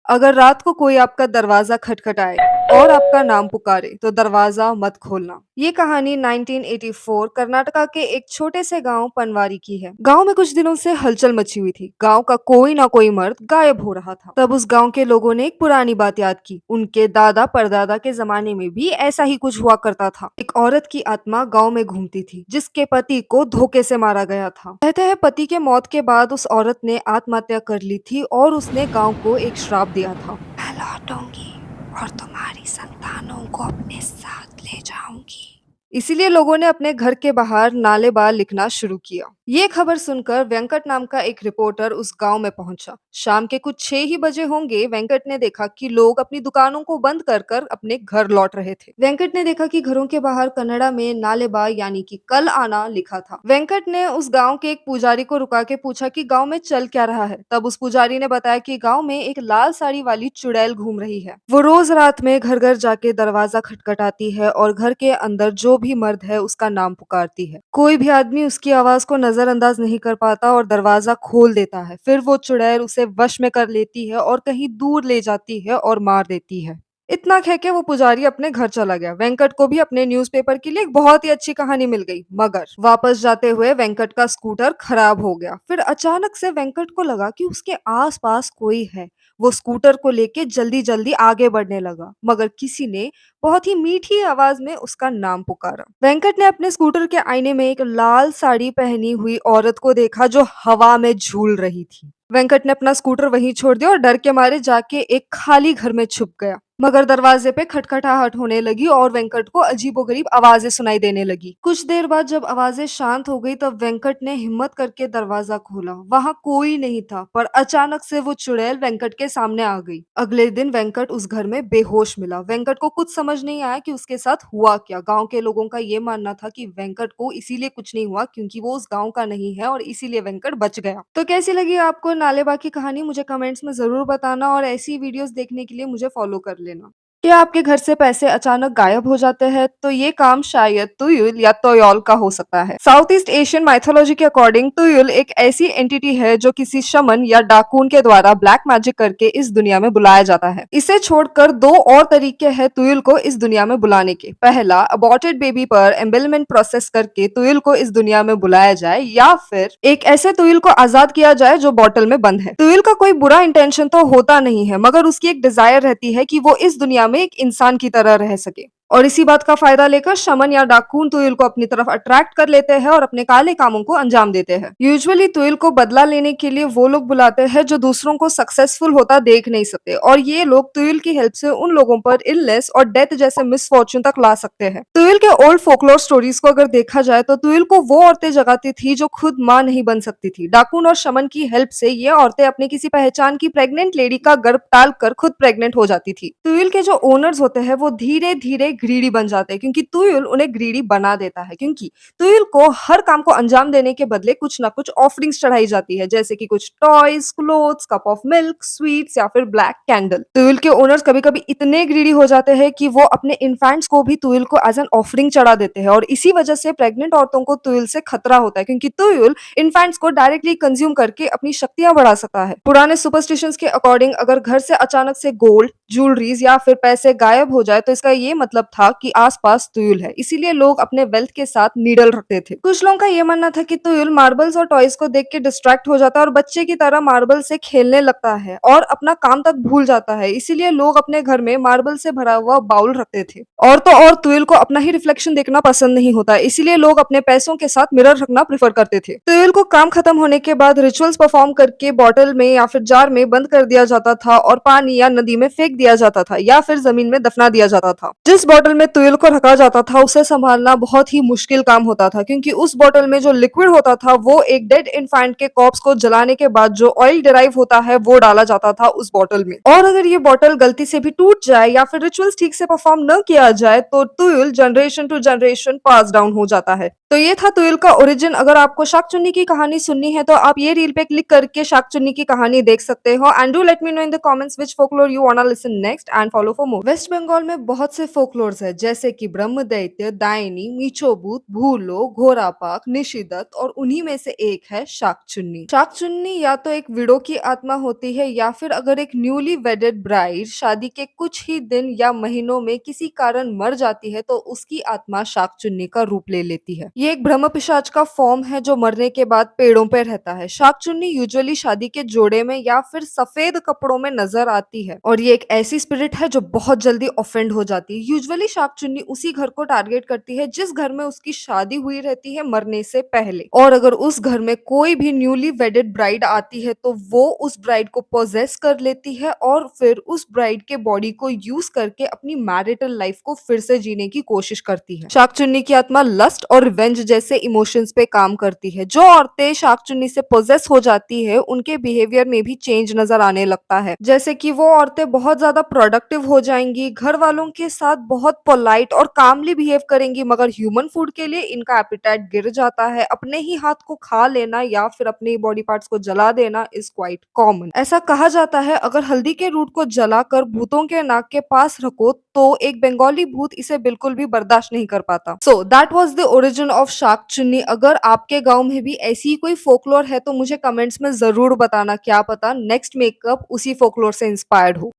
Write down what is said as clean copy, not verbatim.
अगर रात को कोई आपका दरवाजा खटखटाए और आपका नाम पुकारे तो दरवाजा मत खोलना। ये कहानी 1984 कर्नाटका के एक छोटे से गांव पनवारी की है। गांव में कुछ दिनों से हलचल मची हुई थी। गांव का कोई ना कोई मर्द गायब हो रहा था। तब उस गांव के लोगों ने एक पुरानी बात याद की। उनके दादा परदादा के जमाने में भी ऐसा ही कुछ हुआ करता था। एक औरत की आत्मा गांव में घूमती थी जिसके पति को धोखे से मारा गया था। कहते हैं पति के मौत के बाद उस औरत ने आत्महत्या कर ली थी और उसने गांव को एक श्राप दिया था। मैं लौटूंगी और तुम्हारी संतानों को अपने साथ ले जाऊंगी। इसीलिए लोगों ने अपने घर के बाहर नाले बार लिखना शुरू किया। ये खबर सुनकर वेंकट नाम का एक रिपोर्टर उस गांव में पहुंचा। शाम के कुछ 6 ही बजे होंगे। वेंकट ने देखा कि लोग अपनी दुकानों को बंद कर कर अपने घर लौट रहे थे। वेंकट ने देखा कि घरों के बाहर कन्नड़ा में नालेबा यानी कि कल आना लिखा था। वेंकट ने उस गांव के एक पुजारी को रुका के पूछा कि गांव में चल क्या रहा है। तब उस पुजारी ने बताया कि गांव में एक लाल साड़ी वाली चुड़ैल घूम रही है। वो रोज रात में घर घर जाके दरवाजा खटखटाती है और घर के अंदर जो भी मर्द है उसका नाम पुकारती है। कोई भी आदमी उसकी आवाज को नजरअंदाज नहीं कर पाता और दरवाजा खोल देता है। फिर वो चुड़ैल उसे वश में कर लेती है और कहीं दूर ले जाती है और मार देती है। इतना कह के वो पुजारी अपने घर चला गया। वेंकट को भी अपने न्यूज़पेपर के लिए एक बहुत ही अच्छी कहानी मिल गई। मगर वापस जाते हुए वेंकट का स्कूटर खराब हो गया। फिर अचानक से वेंकट को लगा कि उसके आसपास कोई है। वो स्कूटर को लेके जल्दी जल्दी आगे बढ़ने लगा, मगर किसी ने बहुत ही मीठी आवाज में उसका नाम पुकारा। वेंकट ने अपने स्कूटर के आईने में एक लाल साड़ी पहनी हुई औरत को देखा जो हवा में झूल रही थी। वेंकट ने अपना स्कूटर वहीं छोड़ दिया और डर के मारे जाके एक खाली घर में छुप गया। मगर दरवाजे पे खटखटाहट होने लगी और वेंकट को अजीबोगरीब आवाजें सुनाई देने लगी। कुछ देर बाद जब आवाजें शांत हो गई तब वेंकट ने हिम्मत करके दरवाजा खोला। वहां कोई नहीं था, पर अचानक से वो चुड़ैल वेंकट के सामने आ गई। अगले दिन वेंकट उस घर में बेहोश मिला। वेंकट को कुछ समझ नहीं आया कि उसके साथ हुआ क्या। गांव के लोगों का ये मानना था कि वेंकट को इसीलिए कुछ नहीं हुआ क्योंकि वो उस गांव का नहीं है और इसीलिए वेंकट बच गया। तो कैसी लगी आपको नालेबा की कहानी, मुझे कमेंट्स में जरूर बताना और ऐसी वीडियोस देखने के लिए मुझे फॉलो कर लेना। क्या आपके घर से पैसे अचानक गायब हो जाते हैं तो ये काम शायद तुयुल या तोयॉल का हो सकता है। साउथ ईस्ट एशियन माइथोलॉजी के अकॉर्डिंग तुयुल एक ऐसी एंटिटी है जो किसी शमन या डाकून के द्वारा ब्लैक मैजिक करके इस दुनिया में बुलाया जाता है। इसे छोड़कर दो और तरीके हैं तुयुल को इस दुनिया में बुलाने के। पहला, अबॉर्टेड बेबी पर एम्बेलमेंट प्रोसेस करके तुयुल को इस दुनिया में बुलाया जाए, या फिर एक ऐसे तुयुल को आजाद किया जाए जो बॉटल में बंद है। तुयुल का कोई बुरा इंटेंशन तो होता नहीं है, मगर उसकी एक डिजायर रहती है कि वो इस दुनिया में एक इंसान की तरह रह सके। और इसी बात का फायदा लेकर शमन या डाकून तुयुल को अपनी तरफ अट्रैक्ट कर लेते हैं और अपने काले कामों को अंजाम देते हैं। यूजुअली तुयुल को बदला लेने के लिए वो लोग बुलाते हैं जो दूसरों को सक्सेसफुल होता देख नहीं सकते, और ये लोग तुयुल की हेल्प से उन लोगों पर इलनेस और डेथ जैसे मिसफॉर्चून तक ला सकते हैं। तुयुल के ओल्ड फोकलोर स्टोरीज को अगर देखा जाए तो तुयुल को वो औरतें जगाती थी जो खुद मां नहीं बन सकती थी। डाकून और शमन की हेल्प से ये औरतें अपने किसी पहचान की प्रेग्नेंट लेडी का गर्भ टाल कर खुद प्रेग्नेंट हो जाती थी। तुयुल के जो ओनर्स होते हैं वो धीरे धीरे ग्रीडी बन जाते हैं, क्योंकि तुयुल उन्हें ग्रीडी बना देता है। क्योंकि तुयुल को हर काम को अंजाम देने के बदले कुछ ना कुछ ऑफरिंग्स चढ़ाई जाती है, जैसे कि कुछ toys, clothes, cup of milk, sweets या फिर ब्लैक कैंडल। तुयुल के ओनर्स कभी कभी इतने ग्रीडी हो जाते हैं कि वो अपने इन्फेंट्स को भी तुयुल को एज एन ऑफरिंग चढ़ा देते हैं, और इसी वजह से प्रेग्नेंट औरतों को तुयुल से खतरा होता है, क्योंकि तुयुल इन्फेंट्स को डायरेक्टली कंज्यूम करके अपनी शक्तियां बढ़ा सकता है। पुराने सुपरस्टिशंस के अकॉर्डिंग अगर घर से अचानक से गोल्ड, ज्वेलरीज या फिर पैसे गायब हो जाए तो इसका ये मतलब था कि आसपास तुयुल है। इसीलिए लोग अपने वेल्थ के साथ नीडल रखते थे। कुछ लोगों का ये मानना था कि तुयुल मार्बल्स और टॉयज को देख के डिस्ट्रैक्ट हो जाता है और बच्चे की तरह मार्बल से खेलने लगता है और अपना काम तक भूल जाता है। इसीलिए लोग अपने घर में मार्बल से भरा हुआ बाउल रखते थे। और तो और तुयुल को अपना ही रिफ्लेक्शन देखना पसंद नहीं होता, इसीलिए लोग अपने पैसों के साथ मिरर रखना प्रेफर करते थे। तुयुल को काम खत्म होने के बाद रिचुअल्स परफॉर्म करके बॉटल में या फिर जार में बंद कर दिया जाता था और पानी या नदी में फेंक दिया जाता था या फिर जमीन में दफना दिया जाता था। जिस बॉटल में तुयुल को रखा जाता था उसे संभालना बहुत ही मुश्किल काम होता था, क्योंकि उस बॉटल में जो लिक्विड होता था वो एक डेड इन्फेंट के कॉर्प्स को जलाने के बाद जो ऑयल डिराइव होता है वो डाला जाता था उस बॉटल में। और अगर ये बॉटल गलती से भी टूट जाए या फिर रिचुअल्स ठीक से परफॉर्म न किया जाए तो तुयुल generation to generation pass down हो जाता है। तो ये था तुयल का ओरिजिन। अगर आपको शाकचुन्नी की कहानी सुननी है तो आप ये रील पे क्लिक करके शाकचुन्नी की कहानी देख सकते हो। And do let me know in the comments which folklore you wanna listen next and follow for more. West Bengal में बहुत से फोकलोर्स है जैसे कि ब्रह्म दैत्य, दायनी, मीछोबूत, भूलो, घोरापाक, निशिदत्त और उन्हीं में से एक है शाकचुन्नी। शाकचुन्नी या तो एक विडो की आत्मा होती है या फिर अगर एक न्यूली वेडेड ब्राइड शादी के कुछ ही दिन या महीनों में किसी कारण मर जाती है तो उसकी आत्मा शाकचुन्नी का रूप ले लेती है। ये एक ब्रह्म पिशाच का फॉर्म है जो मरने के बाद पेड़ों पे रहता है। शाकचुन्नी यूजुअली शादी के जोड़े में या फिर सफेद कपड़ों में नजर आती है और ये एक ऐसी स्पिरिट है जो बहुत जल्दी ऑफेंड हो जाती है। यूजुअली शाकचुन्नी उसी घर को टारगेट करती है जिस घर में उसकी शादी हुई रहती है मरने से पहले। और अगर उस घर में कोई भी न्यूली वेडेड ब्राइड आती है तो वो उस ब्राइड को पोजेस कर लेती है और फिर उस ब्राइड के बॉडी को यूज करके अपनी मैरिटल लाइफ को फिर से जीने की कोशिश करती है। शाकचुन्नी की आत्मा लस्ट और रिवेंज जैसे इमोशंस पे काम करती है। जो औरतें शाकचुन्नी से पोजेस हो जाती है उनके बिहेवियर में भी चेंज नजर आने लगता है। जैसे कि वो औरतें बहुत ज्यादा प्रोडक्टिव हो जाएंगी, घर वालों के साथ बहुत पोलाइट और कामली बिहेव करेंगी, मगर ह्यूमन फूड के लिए इनका एपिटाइट गिर जाता है। अपने ही हाथ को खा लेना या फिर अपने ही बॉडी पार्ट्स को जला देना इज क्वाइट कॉमन। ऐसा कहा जाता है अगर हल्दी के रूट को जलाकर भूतों के नाक के पास रखो तो एक बंगाली भूत इसे बिल्कुल भी बर्दाश्त नहीं कर पाता। So that was the origin of Shakchunni. अगर आपके गांव में भी ऐसी ही कोई फोकलोर है तो मुझे कमेंट्स में जरूर बताना, क्या पता नेक्स्ट मेकअप उसी फोकलोर से इंस्पायर्ड हो।